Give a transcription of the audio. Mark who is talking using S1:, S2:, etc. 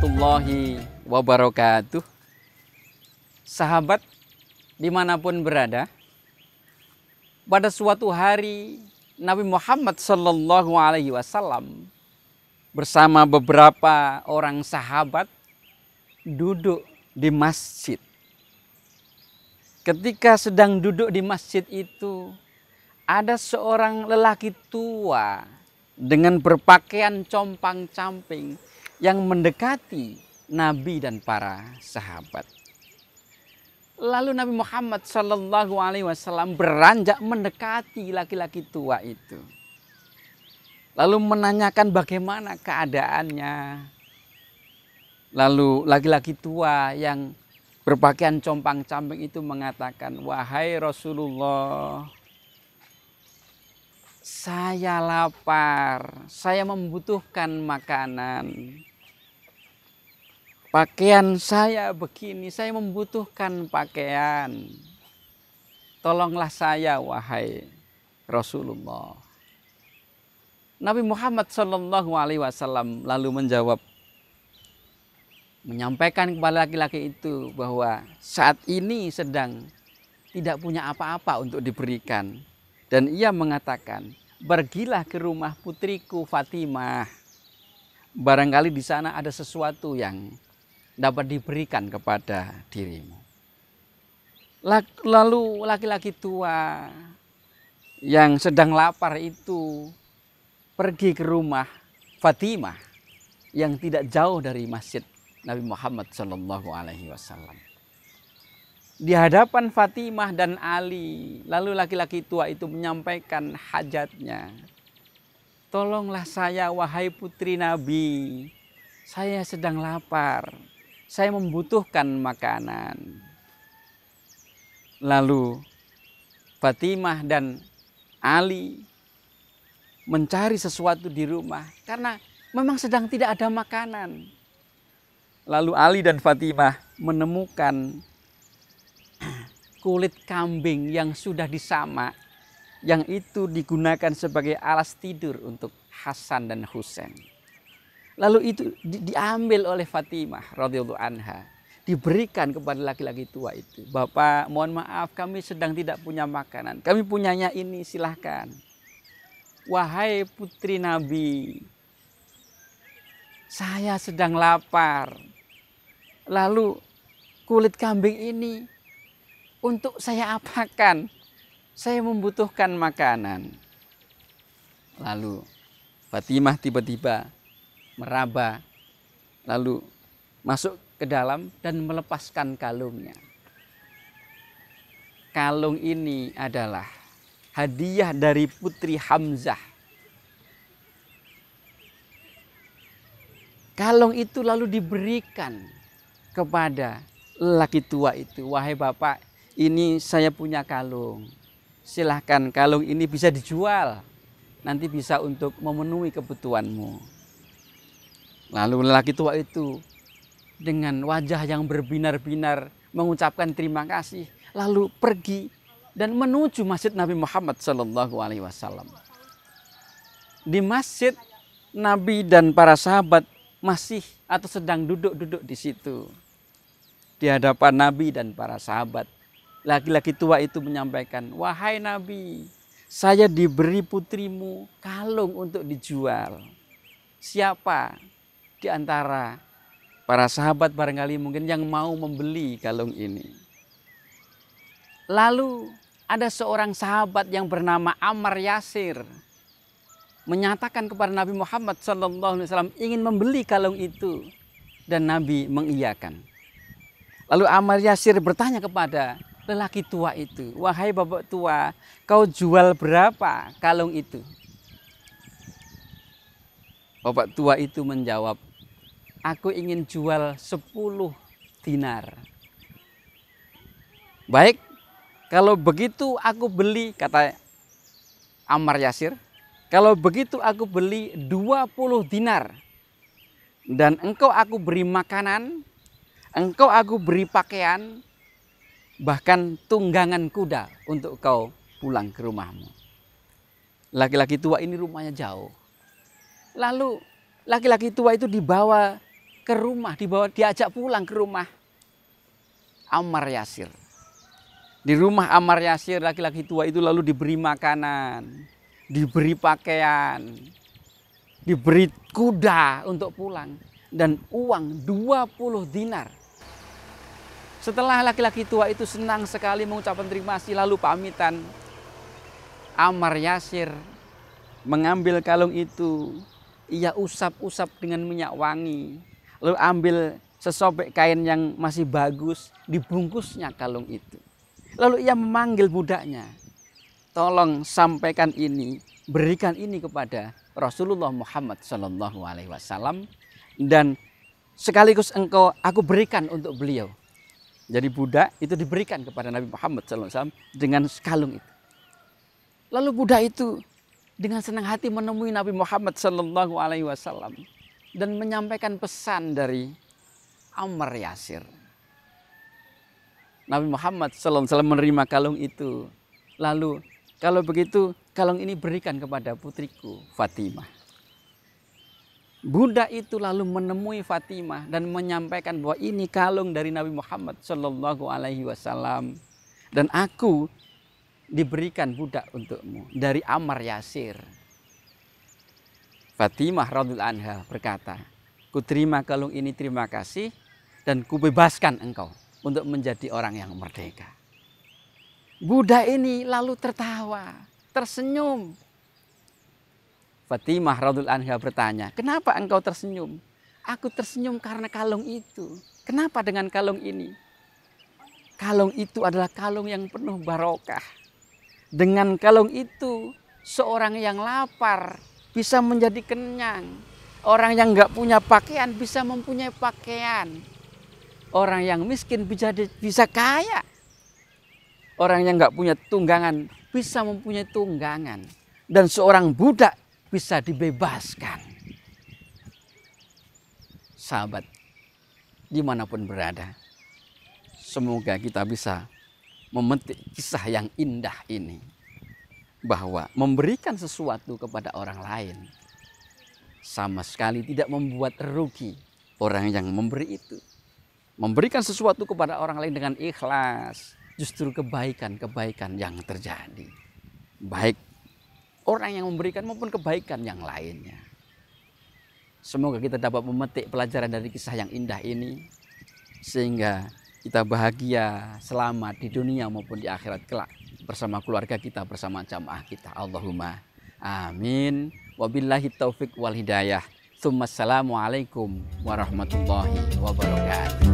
S1: warahmatullahi wabarakatuh. Sahabat dimanapun berada, pada suatu hari Nabi Muhammad SAW bersama beberapa orang sahabat duduk di masjid. Ketika sedang duduk di masjid itu, ada seorang lelaki tua dengan berpakaian compang-camping yang mendekati Nabi dan para sahabat. Lalu Nabi Muhammad SAW beranjak mendekati laki-laki tua itu. Lalu menanyakan bagaimana keadaannya. Lalu laki-laki tua yang berpakaian compang-camping itu mengatakan, "Wahai Rasulullah, saya lapar, saya membutuhkan makanan. Pakaian saya begini, saya membutuhkan pakaian. Tolonglah saya, wahai Rasulullah." Nabi Muhammad SAW lalu menjawab, menyampaikan kepada laki-laki itu bahwa saat ini sedang tidak punya apa-apa untuk diberikan. Dan ia mengatakan, "Pergilah ke rumah putriku Fatimah. Barangkali di sana ada sesuatu yang dapat diberikan kepada dirimu." Lalu laki-laki tua yang sedang lapar itu pergi ke rumah Fatimah yang tidak jauh dari masjid Nabi Muhammad SAW. Di hadapan Fatimah dan Ali, lalu laki-laki tua itu menyampaikan hajatnya. "Tolonglah saya, wahai putri Nabi. Saya sedang lapar. Saya membutuhkan makanan." Lalu Fatimah dan Ali mencari sesuatu di rumah karena memang sedang tidak ada makanan. Lalu Ali dan Fatimah menemukan kulit kambing yang sudah disamak, yang itu digunakan sebagai alas tidur untuk Hasan dan Husain. Lalu itu diambil oleh Fatimah radhiyallahu anha, diberikan kepada laki-laki tua itu. "Bapak, mohon maaf, kami sedang tidak punya makanan. Kami punyanya ini, silahkan. Wahai putri Nabi, saya sedang lapar. Lalu kulit kambing ini untuk saya apakan? Saya membutuhkan makanan." Lalu Fatimah tiba-tiba meraba, lalu masuk ke dalam dan melepaskan kalungnya. Kalung ini adalah hadiah dari putri Hamzah. Kalung itu lalu diberikan kepada lelaki tua itu. "Wahai bapak, ini saya punya kalung. Silahkan, kalung ini bisa dijual. Nanti bisa untuk memenuhi kebutuhanmu." Lalu lelaki tua itu dengan wajah yang berbinar-binar mengucapkan terima kasih. Lalu pergi dan menuju masjid Nabi Muhammad SAW. Di masjid, Nabi dan para sahabat masih atau sedang duduk-duduk di situ. Di hadapan Nabi dan para sahabat, laki-laki tua itu menyampaikan, "Wahai Nabi, saya diberi putrimu kalung untuk dijual. Siapa di antara para sahabat barangkali mungkin yang mau membeli kalung ini?" Lalu ada seorang sahabat yang bernama Ammar Yasir menyatakan kepada Nabi Muhammad SAW ingin membeli kalung itu, dan Nabi mengiyakan. Lalu Ammar Yasir bertanya kepada lelaki tua itu, "Wahai bapak tua, kau jual berapa kalung itu?" Bapak tua itu menjawab, "Aku ingin jual 10 dinar." "Baik, kalau begitu aku beli," kata Ammar Yasir, "kalau begitu aku beli 20 dinar. Dan engkau aku beri makanan, engkau aku beri pakaian, bahkan tunggangan kuda untuk kau pulang ke rumahmu." Laki-laki tua ini rumahnya jauh. Lalu laki-laki tua itu dibawa ke rumah, diajak pulang ke rumah Ammar Yasir. Di rumah Ammar Yasir, laki-laki tua itu lalu diberi makanan, diberi pakaian, diberi kuda untuk pulang, dan uang 20 dinar. Setelah laki-laki tua itu senang sekali mengucapkan terima kasih lalu pamitan, Ammar Yasir mengambil kalung itu, ia usap-usap dengan minyak wangi, lalu ambil sesobek kain yang masih bagus, dibungkusnya kalung itu. Lalu ia memanggil budaknya, tolong sampaikan ini, berikan ini kepada Rasulullah Muhammad SAW, dan sekaligus aku berikan untuk beliau. Jadi budak itu diberikan kepada Nabi Muhammad SAW dengan kalung itu. Lalu budak itu dengan senang hati menemui Nabi Muhammad SAW dan menyampaikan pesan dari Ammar Yasir. Nabi Muhammad SAW menerima kalung itu. Lalu, kalau begitu kalung ini berikan kepada putriku Fatimah. Budak itu lalu menemui Fatimah dan menyampaikan bahwa ini kalung dari Nabi Muhammad SAW dan aku diberikan budak untukmu dari Ammar Yasir. Fatimah radhiyallahu anha berkata, ku terima kalung ini, terima kasih, dan ku bebaskan engkau untuk menjadi orang yang merdeka. Budak ini lalu tertawa, tersenyum. Fatimah radhiyallahu anha bertanya, kenapa engkau tersenyum? Aku tersenyum karena kalung itu. Kenapa dengan kalung ini? Kalung itu adalah kalung yang penuh barokah. Dengan kalung itu, seorang yang lapar bisa menjadi kenyang. Orang yang nggak punya pakaian bisa mempunyai pakaian. Orang yang miskin bisa kaya. Orang yang nggak punya tunggangan bisa mempunyai tunggangan. Dan seorang budak bisa dibebaskan. Sahabat, dimanapun berada, semoga kita bisa memetik kisah yang indah ini, bahwa memberikan sesuatu kepada orang lain sama sekali tidak membuat rugi orang yang memberi itu. Memberikan sesuatu kepada orang lain dengan ikhlas, justru kebaikan-kebaikan yang terjadi, baik orang yang memberikan maupun kebaikan yang lainnya. Semoga kita dapat memetik pelajaran dari kisah yang indah ini, sehingga kita bahagia, selamat di dunia maupun di akhirat kelak bersama keluarga kita, bersama jamaah kita. Allahumma amin. Wabillahi taufik wal hidayah. Assalamualaikum warahmatullahi wabarakatuh.